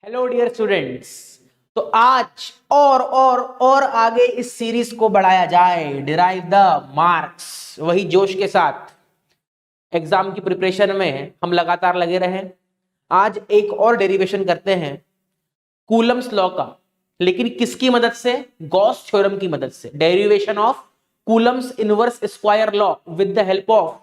Hello dear students. तो आज और आगे इस सीरीज को बढ़ाया जाए, डिराइव द मार्क्स। वही जोश के साथ एग्जाम की प्रिपरेशन में हम लगातार लगे रहे। आज एक और डेरिवेशन करते हैं कूलम्स लॉ का, लेकिन किसकी मदद से? गॉस थ्योरम की मदद से। Derivation of Coulomb's inverse square law with the help of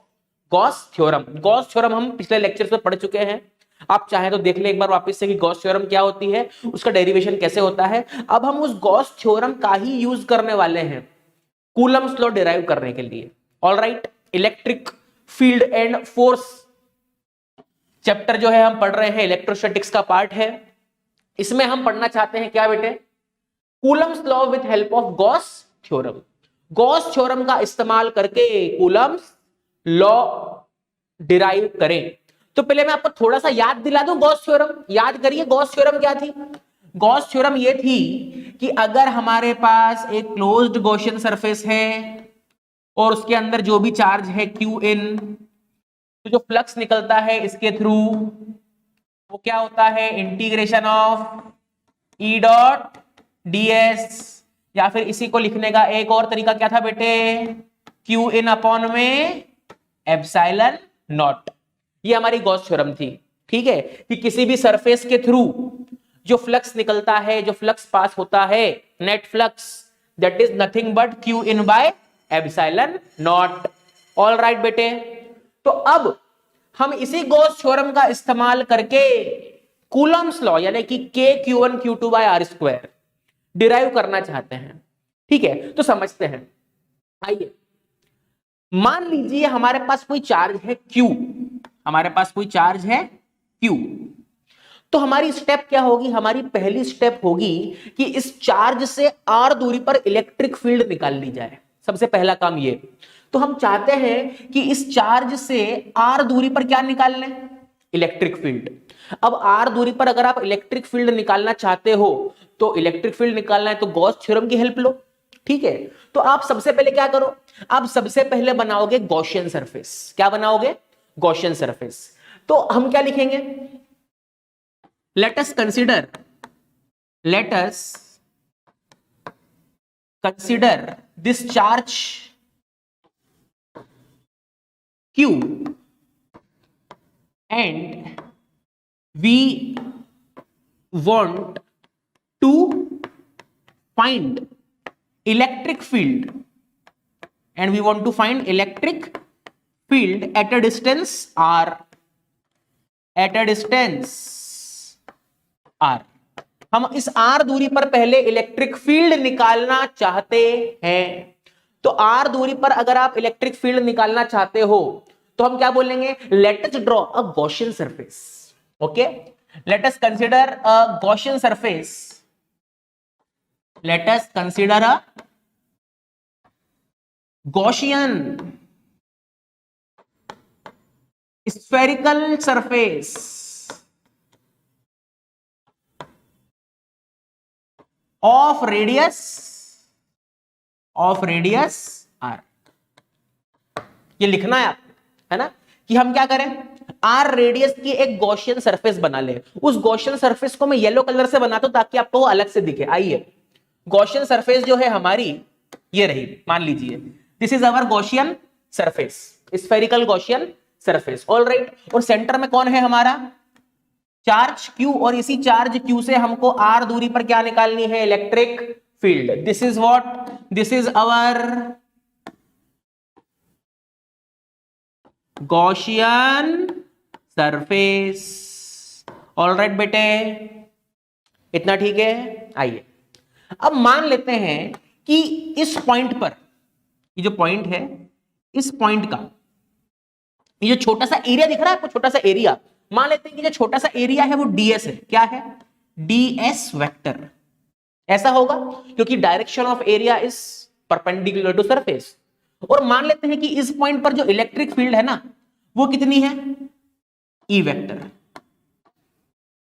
Gauss theorem. Gauss theorem हम पिछले लेक्चर्स में पढ़ चुके हैं, आप चाहें तो देख ले एक बार वापस से कि गॉस थ्योरम क्या होती है, उसका डेरिवेशन कैसे होता है। अब हम उस गॉस थ्योरम का ही यूज करने वाले हैं कूलम्स लॉ डिराइव करने के लिए। Alright, electric field and force chapter जो है हम पढ़ रहे हैं, इलेक्ट्रोस्टैटिक्स का पार्ट है। इसमें हम पढ़ना चाहते हैं क्या बेटे? Coulomb's law with help of Gauss theorem. Gauss theorem का इस्तेमाल करके कूलम्स लॉ डिराइव करें। तो पहले मैं आपको थोड़ा सा याद दिला दूं गॉस थ्योरम। याद करिए गॉस थ्योरम क्या थी। गॉस थ्योरम ये थी कि अगर हमारे पास एक क्लोज्ड गॉसियन सरफेस है और उसके अंदर जो भी चार्ज है क्यू इन, तो जो फ्लक्स निकलता है इसके थ्रू वो क्या होता है? Integration of E dot DS, या फिर इसी को लिखने का एक और तरीका क्या था बेटे? क्यू इन अपॉन में एप्सिलॉन नॉट। ये हमारी गॉस थ्योरम थी। ठीक है, कि किसी भी सरफेस के थ्रू जो फ्लक्स निकलता है, जो फ्लक्स पास होता है, net flux, that is nothing but Q in by epsilon naught. All right बेटे, तो अब हम इसी गॉस थ्योरम का इस्तेमाल करके कूलम्स लॉ यानी कि के Q1 Q2 bye are square derive करना चाहते हैं। ठीक है, तो समझते हैं। आइए, मान लीजिए हमारे पास कोई चार्ज है Q, हमारे पास कोई चार्ज है Q। तो हमारी स्टेप क्या होगी? हमारी पहली स्टेप होगी कि इस चार्ज से r दूरी पर इलेक्ट्रिक फील्ड निकाल ली जाए। सबसे पहला काम ये। तो हम चाहते हैं कि इस चार्ज से r दूरी पर क्या निकाल लें? Electric field. अब r दूरी पर अगर आप इलेक्ट्रिक फील्ड निकालना चाहते हो तो इलेक्ट्रिक फील्ड निकालना है तो गॉस थ्योरम की हेल्प लो। ठीक है, तो आप सबसे पहले क्या करो? आप सबसे पहले बनाओगे गॉसियन सरफेस। क्या बनाओगे? Gaussian surface. तो हम क्या लिखेंगे? let us consider this charge Q, and we want to find electric field, at a distance r, r। हम इस r दूरी पर पहले इलेक्ट्रिक फील्ड निकालना चाहते हैं। तो r दूरी पर अगर आप इलेक्ट्रिक फील्ड निकालना चाहते हो तो हम क्या बोलेंगे? Let us draw a Gaussian surface. Okay, let us consider a Gaussian surface. Let us consider a Gaussian spherical surface of radius r। ये लिखना है आप, है ना, कि हम क्या करें? r रेडियस की एक गॉसियन सरफेस बना ले। उस गॉसियन सरफेस को मैं येलो कलर से बनाता हूं ताकि आपको वो अलग से दिखे। आइए, गॉसियन सरफेस जो है हमारी ये रही, मान लीजिए this is our Gaussian surface, spherical Gaussian surface. Alright, और सेंटर में कौन है? हमारा चार्ज Q, और इसी चार्ज Q से हमको r दूरी पर क्या निकालनी है? Electric field. This is what? This is our Gaussian surface. Alright बेटे, इतना ठीक है। आइए, अब मान लेते हैं कि इस पॉइंट पर, ये जो पॉइंट है, इस पॉइंट का ये जो छोटा सा एरिया दिख रहा है आपको, छोटा सा एरिया, मान लेते हैं कि जो छोटा सा एरिया है वो ds है। क्या है? ds vector. ऐसा होगा क्योंकि direction of area is perpendicular to surface. और मान लेते हैं कि इस पॉइंट पर जो इलेक्ट्रिक फील्ड है ना, वो कितनी है? E vector.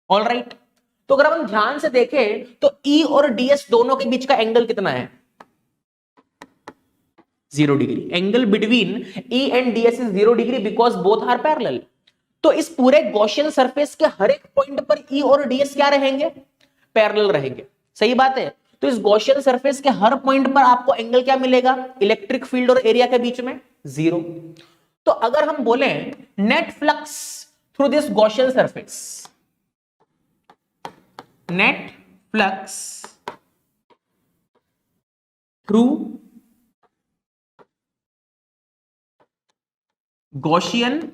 ऑलराइट, तो अगर हम ध्यान से देखें तो E और ds दोनों के बीच का एंगल कितना है? 0 degree. Angle between E and ds is 0 degree because both are parallel. तो इस पूरे गॉसियन सरफेस के हर एक पॉइंट पर ई और डीएस क्या रहेंगे, पैरेलल रहेंगे। सही बात है। तो इस गॉसियन सरफेस के हर पॉइंट पर आपको एंगल क्या मिलेगा, इलेक्ट्रिक फील्ड और एरिया के बीच में 0। तो अगर हम बोले net flux through this Gaussian surface, net flux through Gaussian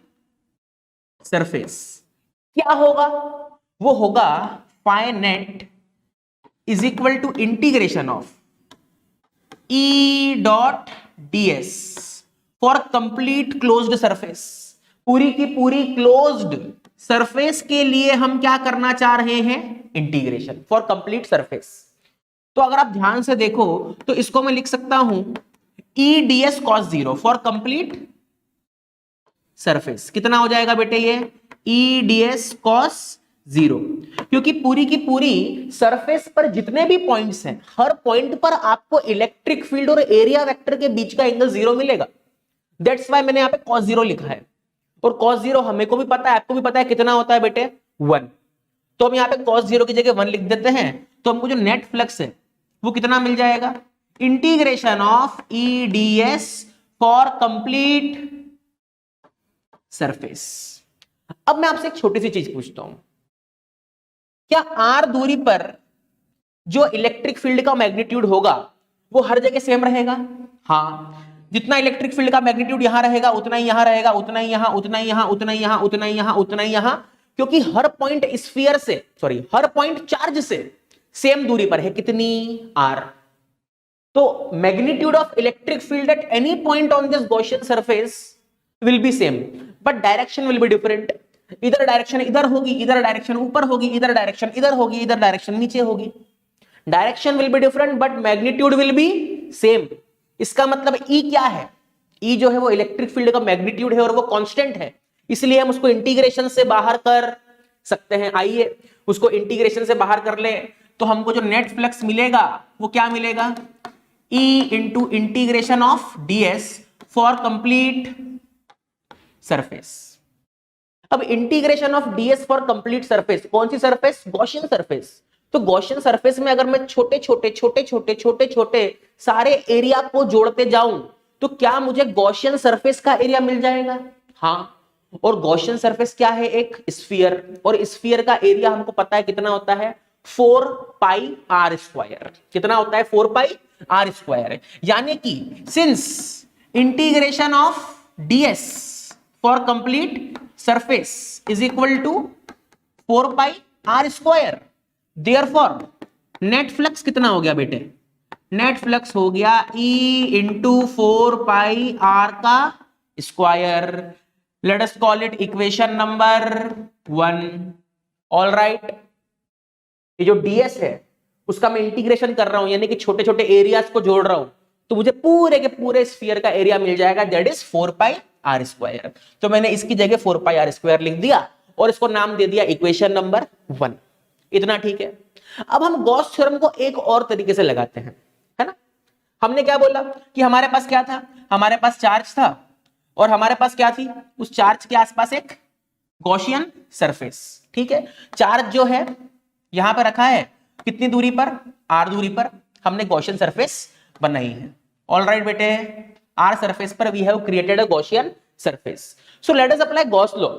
surface क्या होगा, वो होगा phi net is equal to integration of E dot ds for complete closed surface. पूरी की पूरी क्लोज्ड सरफेस के लिए हम क्या करना चाह रहे हैं, इंटीग्रेशन फॉर कंप्लीट सरफेस। तो अगर आप ध्यान से देखो तो इसको मैं लिख सकता हूं E DS cos 0 for complete surface. कितना हो जाएगा बेटे ये, ई डीएस कॉस 0, क्योंकि पूरी की पूरी सरफेस पर जितने भी पॉइंट्स हैं हर पॉइंट पर आपको इलेक्ट्रिक फील्ड और एरिया वेक्टर के बीच का एंगल 0 मिलेगा। दैट्स व्हाई मैंने यहां पे cos 0 लिखा है। और cos 0 हमें को भी पता है, आपको भी पता है कितना होता है बेटे 1। तो हम यहां पे cos 0 की जगह 1 लिख देते हैं, तो हमको जो नेट फ्लक्स है वो कितना मिल जाएगा, integration of E DS for complete surface. अब मैं आपसे एक छोटी सी चीज पूछता हूं, क्या आर दूरी पर जो इलेक्ट्रिक फील्ड का मैग्नीट्यूड होगा वो हर जगह सेम रहेगा? हाँ, जितना इलेक्ट्रिक फील्ड का मैग्नीट्यूड यहां रहेगा उतना ही यहां रहेगा, उतना ही यहां, उतना ही यहां, उतना ही यहां, उतना ही यहां, उतना ही यहां, क्योंकि हर पॉइंट स्फीयर से, सॉरी हर पॉइंट चार्ज से सेम दूरी पर है। कितनी, आर। तो magnitude of electric field at any point on this Gaussian surface will be same, but direction will be different. इधर डायरेक्शन इधर होगी, इधर डायरेक्शन ऊपर होगी, इधर डायरेक्शन इधर होगी, इधर डायरेक्शन नीचे होगी। Direction will be different but magnitude will be same. इसका मतलब ई क्या है, ई जो है वो इलेक्ट्रिक फील्ड का मैग्नीट्यूड है और वो कांस्टेंट है, इसलिए हम उसको इंटीग्रेशन से बाहर कर सकते हैं। आइए उसको इंटीग्रेशन से बाहर कर ले, तो हमको जो नेट फ्लक्स मिलेगा वो क्या मिलेगा, E into integration of DS for complete surface. अब integration of DS for complete surface, कौन सी सरफेस, गॉसियन सरफेस। तो गॉसियन सरफेस में अगर मैं छोटे छोटे छोटे छोटे छोटे छोटे सारे एरिया को जोड़ते जाऊं तो क्या मुझे गॉसियन सरफेस का एरिया मिल जाएगा? हाँ। और गॉसियन सरफेस क्या है, एक स्फीयर, और स्फीयर का एरिया हमको पता है कितना होता है, 4 पाई आर स्क्वायर। कितना होता है, 4 पाई आर स्क्वायर। यानी कि since integration of DS for complete surface is equal to 4 pi are square, therefore net flux कितना हो गया बेटे, नेट फ्लक्स हो गया ई इंटू 4 पाई आर का square. Let us call it equation number 1। All right, ये जो DS है उसका मैं इंटीग्रेशन कर रहा हूं, यानी कि छोटे छोटे एरियाज को जोड़ रहा हूं, तो मुझे पूरे के पूरे स्फीयर का एरिया मिल जाएगा, that is 4 pi are square. तो मैंने इसकी जगह 4 पाई आर स्क्वायर लिख दिया और इसको नाम दे दिया इक्वेशन नंबर 1। इतना ठीक है। अब हम गॉस थ्योरम को एक और तरीके से लगाते हैं, है ना। हमने क्या बोला कि हमारे पास क्या था, हमारे पास चार्ज था और हमारे पास क्या थी, उस चार्ज के आसपास एक गॉसियन सरफेस। ठीक है, चार्ज जो है यहां पर रखा है कितनी दूरी पर, आर दूरी पर हमने गॉसियन सरफेस बनाई है। ऑल राइट बेटे, आर सरफेस पर we have created a Gaussian surface. So let us apply Gauss law.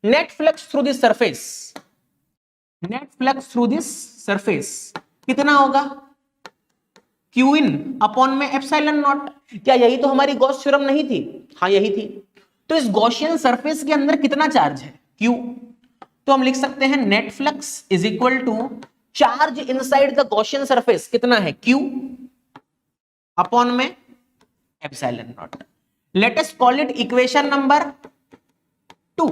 Net flux through this surface, net flux through this surface कितना होगा, क्यू इन अपॉन में epsilon naught. क्या यही तो हमारी Gauss theorem नहीं थी? हाँ यही थी। तो इस गॉसियन सरफेस के अंदर कितना चार्ज है, क्यू। तो हम लिख सकते हैं net flux is equal to charge inside the Gaussian surface कितना है, क्यू अपॉन में epsilon naught. Let us call it equation number 2।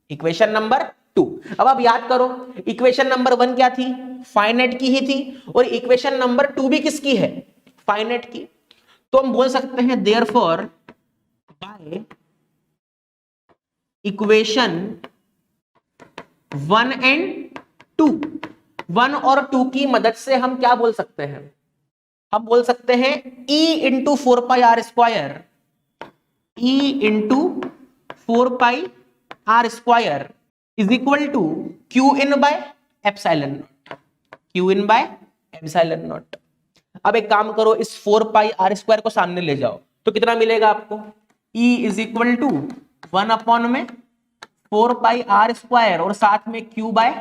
Equation number 2। अब आप याद करो, इक्वेशन नंबर 1 क्या थी, फाइनाइट की ही थी, और इक्वेशन नंबर 2 भी किसकी है, फाइनाइट की। तो हम बोल सकते हैं देयरफॉर बाय इक्वेशन 1 एंड 2, 1 और 2 की मदद से हम क्या बोल सकते हैं, हम बोल सकते हैं E into 4 pi are square, E into 4 pi are square is equal to q in by epsilon naught, q in by epsilon naught. अब एक काम करो, इस 4 पाई आर स्क्वायर को सामने ले जाओ तो कितना मिलेगा आपको, E is equal to 1 upon में 4 पाई आर स्क्वायर और साथ में Q बाय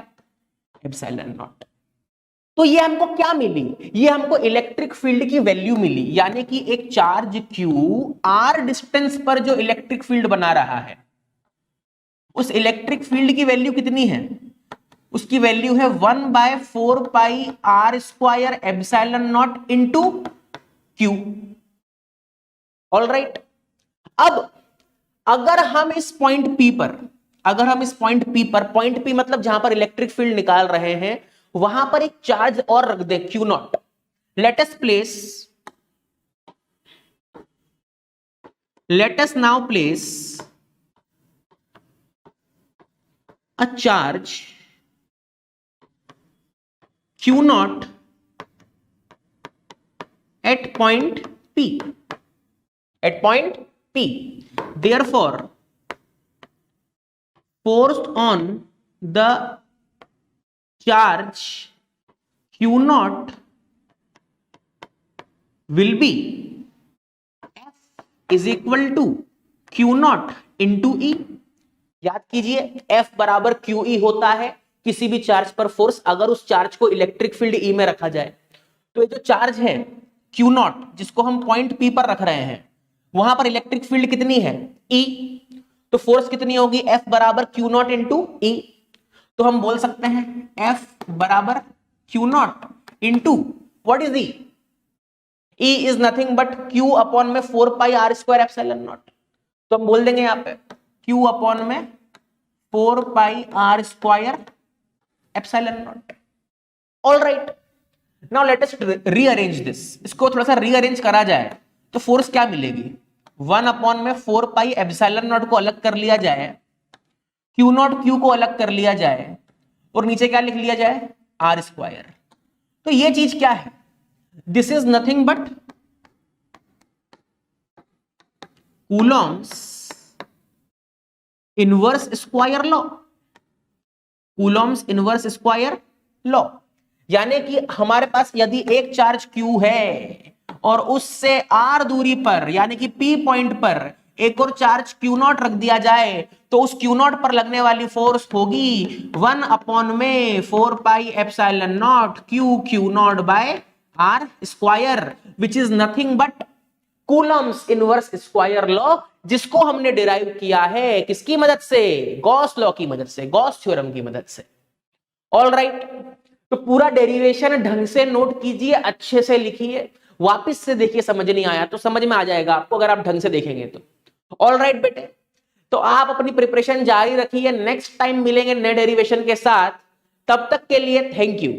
एप्सिलॉन नॉट। तो ये हमको क्या मिली, ये हमको इलेक्ट्रिक फील्ड की वैल्यू मिली, यानी कि एक चार्ज Q R डिस्टेंस पर जो इलेक्ट्रिक फील्ड बना रहा है, उस इलेक्ट्रिक फील्ड की वैल्यू कितनी है, उसकी वैल्यू है 1 by 4 pi are square epsilon naught into q. All right, अब अगर हम इस पॉइंट P पर, अगर हम इस पॉइंट P मतलब जहां पर इलेक्ट्रिक फील्ड निकाल रहे हैं, वहां पर एक चार्ज और रख दे Q not. Let us now place a charge Q naught at point P, at point P. Therefore, force on the charge Q naught will be F is equal to Q naught into E. याद कीजिए, F बराबर QE होता है किसी भी charge पर force, अगर उस चार्ज को इलेक्ट्रिक फील्ड E में रखा जाए। तो ये जो चार्ज है Q नॉट, जिसको हम पॉइंट P पर रख रहे हैं, वहां पर इलेक्ट्रिक फील्ड कितनी है, E। तो फोर्स कितनी होगी, F बराबर Q नॉट इंटू E। तो हम बोल सकते हैं F बराबर Q not into what is E? E is nothing but Q upon में 4 pi are square epsilon not. तो हम बोल देंगे यहाँ पे Q अपॉन में 4 pi are square epsilon naught. All right, now let us rearrange this. इसको थोड़ा सा रीअरेंज करा जाए तो फोर्स क्या मिलेगी, 1 अपॉन में 4 पाई एप्सिलॉन नॉट को अलग कर लिया जाए, Q नॉट Q को अलग कर लिया जाए और नीचे क्या लिख लिया जाए, आर स्क्वायर। तो ये चीज क्या है, this is nothing but Coulomb's inverse square law, Coulomb's inverse square law. यानी कि हमारे पास यदि एक चार्ज Q है और उससे R दूरी पर यानी कि P पॉइंट पर एक और चार्ज Q नॉट रख दिया जाए, तो उस Q नॉट पर लगने वाली फोर्स होगी 1 अपॉन में 4 pi epsilon naught Q naught by R square, which is nothing but Coulomb's inverse square law, जिसको हमने डिराइव किया है किसकी मदद से, गॉस लॉ की मदद से, गॉस थ्योरम की मदद से। ऑल राइट, तो पूरा डेरिवेशन ढंग से नोट कीजिए, अच्छे से लिखिए, वापस से देखिए, समझ नहीं आया तो समझ में आ जाएगा आपको अगर आप ढंग से देखेंगे तो। ऑल राइट बेटे, तो आप अपनी प्रिपरेशन जारी रखिए, नेक्स्ट टाइम मिलेंगे नए डेरिवेशन के साथ, तब तक के लिए थैंक यू।